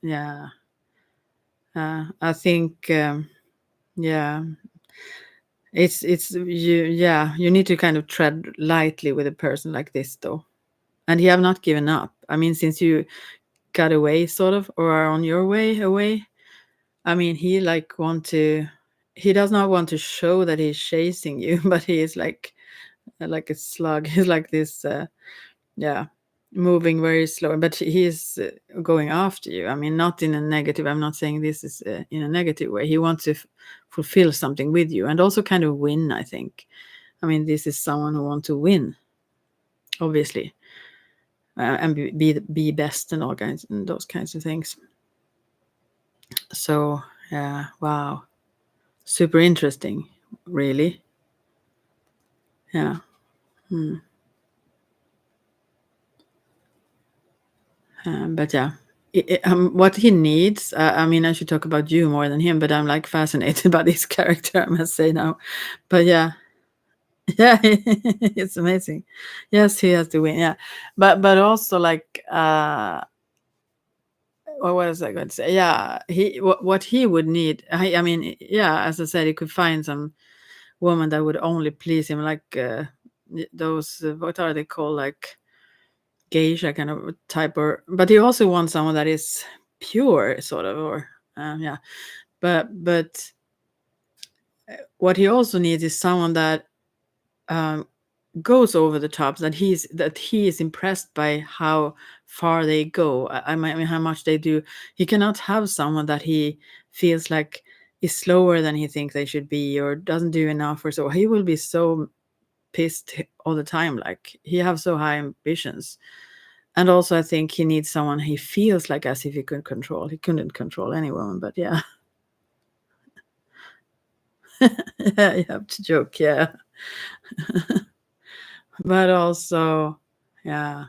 yeah, I think yeah, you need to kind of tread lightly with a person like this though, and you have not given up. I mean, since you got away sort of, or are on your way away, I mean, he does not want to show that he's chasing you, but he is like a slug. He's like this yeah, moving very slow, but he is going after you. I mean, not in a negative, I'm not saying this is in a negative way. He wants to fulfill something with you and also kind of win, I think. I mean, this is someone who wants to win, obviously, and be best and all kinds and those kinds of things. So yeah, wow, super interesting, really. Yeah. But yeah, what he needs, I mean, I should talk about you more than him, but I'm like fascinated by this character, I must say now. But yeah, yeah, it's amazing. Yes, he has to win. Yeah, but also like, what was I going to say? Yeah, what he would need. I mean, yeah, as I said, he could find some woman that would only please him, like those what are they called, like geisha kind of type, or but he also wants someone that is pure sort of, or yeah, but what he also needs is someone that um, goes over the top, that he is impressed by how far they go. I mean, how much they do. He cannot have someone that he feels like is slower than he thinks they should be or doesn't do enough or so. He will be so pissed all the time. Like, he have so high ambitions. And also I think he needs someone he feels like as if he could control. He couldn't control any woman, but yeah. Yeah, you have to joke, yeah. But also, yeah,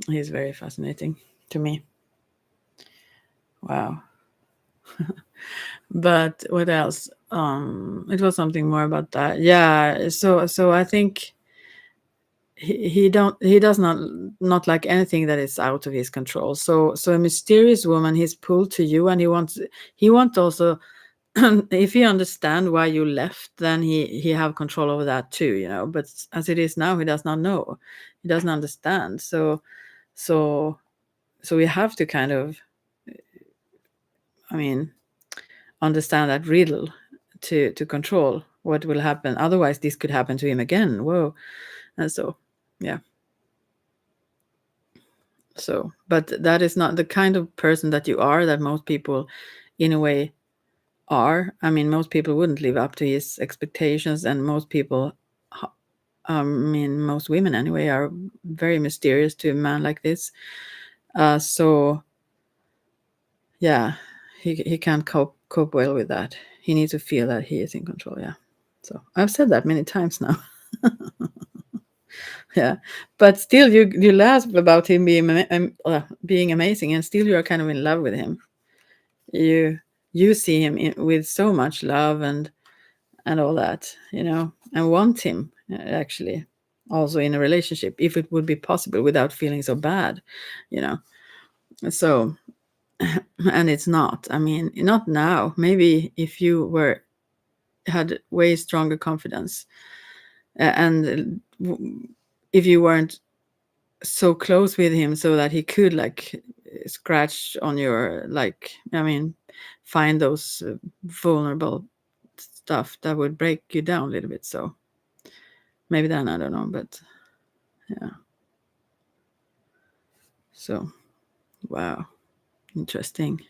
he's very fascinating to me. Wow. But what else? It was something more about that. Yeah, so I think he does not like anything that is out of his control. So a mysterious woman, he's pulled to you, and he wants also, if he understand why you left, then he have control over that too, you know. But as it is now, he does not know, he doesn't understand. So we have to kind of, I mean, understand that riddle to control what will happen. Otherwise this could happen to him again. Whoa. And so, yeah. So, but that is not the kind of person that you are, that most people in a way are. I mean, most people wouldn't live up to his expectations, and most people, I mean, most women anyway, are very mysterious to a man like this. So yeah, he can't cope well with that. He needs to feel that he is in control. Yeah. So I've said that many times now. Yeah, but still, you laugh about him being amazing, and still you are kind of in love with him. You see him with so much love and all that, you know, and want him actually also in a relationship, if it would be possible, without feeling so bad, you know. So, and it's not. I mean, not now. Maybe if you had way stronger confidence, and if you weren't so close with him so that he could like scratch on your, like, I mean, find those vulnerable stuff that would break you down a little bit. So maybe then, I don't know, but yeah. So wow, interesting.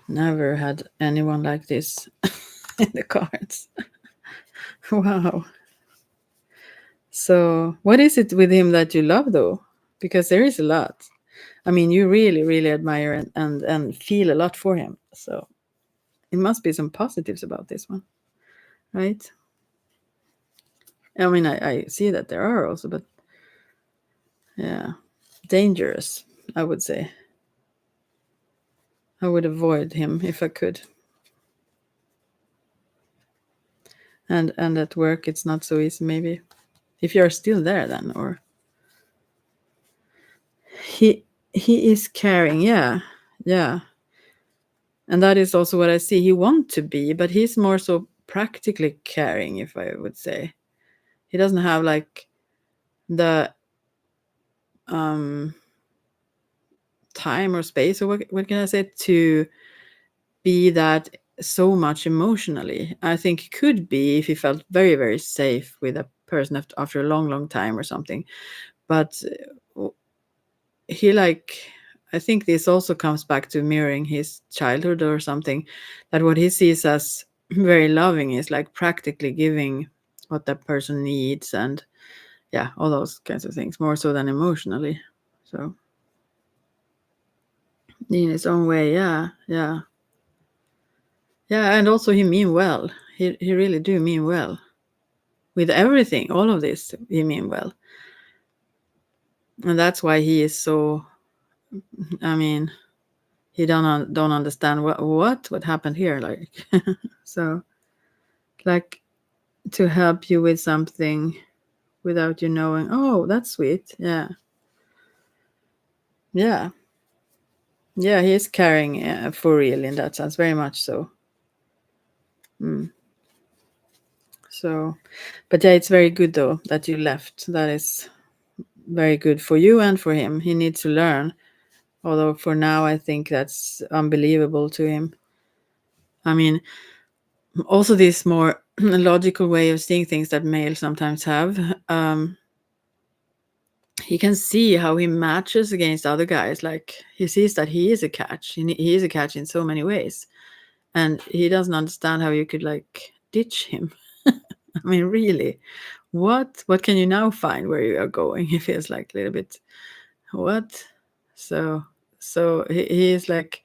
Never had anyone like this in the cards. Wow. So what is it with him that you love, though? Because there is a lot. I mean, you really, really admire and feel a lot for him. So it must be some positives about this one, right? I mean, I see that there are also, but yeah, dangerous, I would say. I would avoid him if I could. And at work, it's not so easy, maybe. If you're still there then, or... He is caring, yeah. Yeah. And that is also what I see he wants to be, but he's more so practically caring, if I would say. He doesn't have like the time or space, or what can I say, to be that so much emotionally. I think he could be if he felt very, very safe with a person after a long, long time or something. But he, like, I think this also comes back to mirroring his childhood or something, that what he sees as very loving is like practically giving what that person needs, and yeah, all those kinds of things, more so than emotionally. So in his own way, yeah. And also he mean well. He really do mean well with everything. All of this he mean well, and that's why he is so, I mean, he don't understand what happened here, like. So, like, to help you with something without you knowing, oh, that's sweet. Yeah, he is caring, for real, in that sense, very much so. So, but yeah, it's very good though that you left. That is very good for you and for him. He needs to learn, although for now I think that's unbelievable to him. I mean, also this more logical way of seeing things that males sometimes have. He can see how he matches against other guys. Like, he sees that he is a catch. He is a catch in so many ways, and he doesn't understand how you could, like, ditch him. I mean, really, what can you now find where you are going? He feels like a little bit what. So he is like,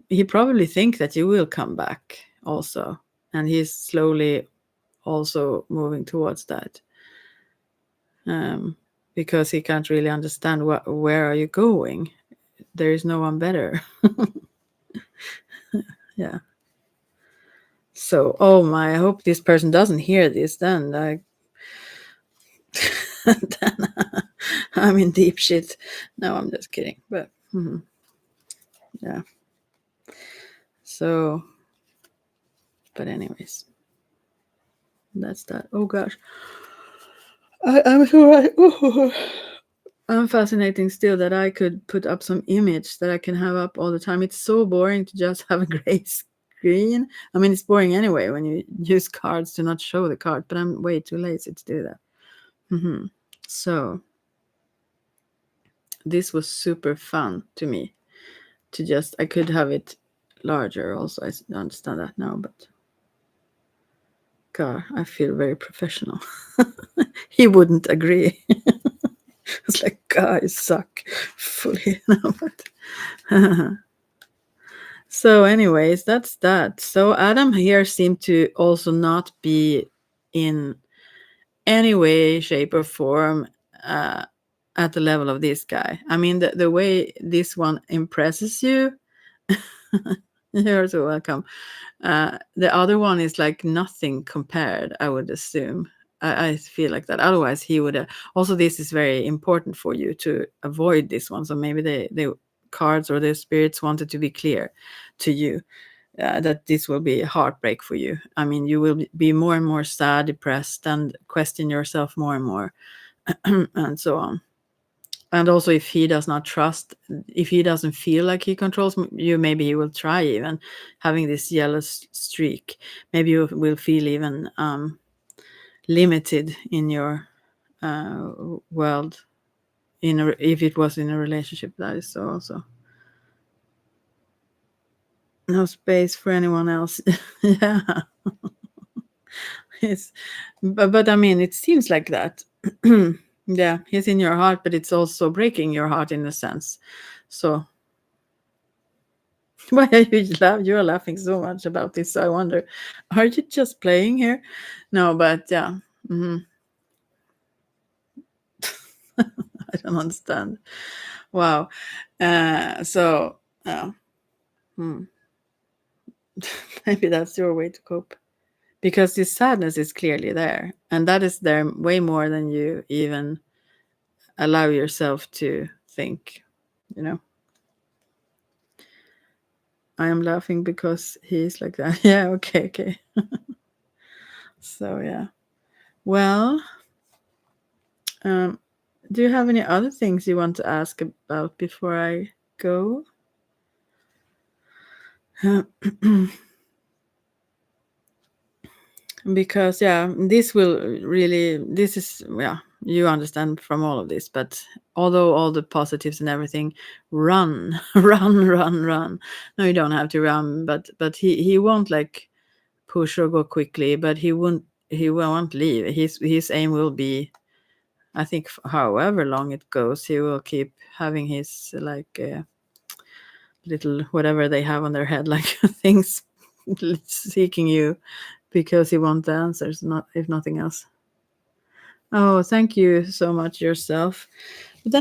he probably think that you will come back also, and he's slowly also moving towards that, because he can't really understand where are you going. There is no one better. Yeah. So, oh my, I hope this person doesn't hear this. Then then I'm in deep shit. No, I'm just kidding. But yeah. So, but anyways, that's that. Oh gosh, I'm so I'm fascinating still that I could put up some image that I can have up all the time. It's so boring to just have a gray screen. I mean, it's boring anyway when you use cards to not show the card, but I'm way too lazy to do that. So this was super fun to me to just, I could have it larger also. I understand that now, but God, I feel very professional. He wouldn't agree. It's like, God, you suck fully. No, but so anyways, that's that. So Adam here seemed to also not be in any way, shape, or form at the level of this guy. I mean, the way this one impresses you, you're so welcome. The other one is like nothing compared, I would assume. I feel like that. Otherwise, he would. Also, this is very important for you to avoid this one. So maybe the cards or the spirits wanted to be clear to you that this will be a heartbreak for you. I mean, you will be more and more sad, depressed, and question yourself more and more, and so on. And also, if he does not trust, if he doesn't feel like he controls you, maybe he will try even having this yellow streak. Maybe you will feel even limited in your world. If it was in a relationship, that is so also. No space for anyone else. Yeah. Yes. But I mean, it seems like that. Yeah, he's in your heart, but it's also breaking your heart in a sense. So why are you are laughing so much about this? I wonder, are you just playing here? No, but yeah. I don't understand. Wow. So maybe that's your way to cope, because this sadness is clearly there, and that is there way more than you even allow yourself to think. You know, I am laughing because he's like that. Yeah. Okay. So yeah. Well, do you have any other things you want to ask about before I go? Because yeah, this is, yeah, you understand from all of this, but although all the positives and everything, run. Run. No, you don't have to run, but he won't like push or go quickly, but he won't leave. His aim will be, I think, however long it goes, he will keep having his like little whatever they have on their head, like things seeking you, because he wants the answers, not if nothing else. Oh, thank you so much yourself.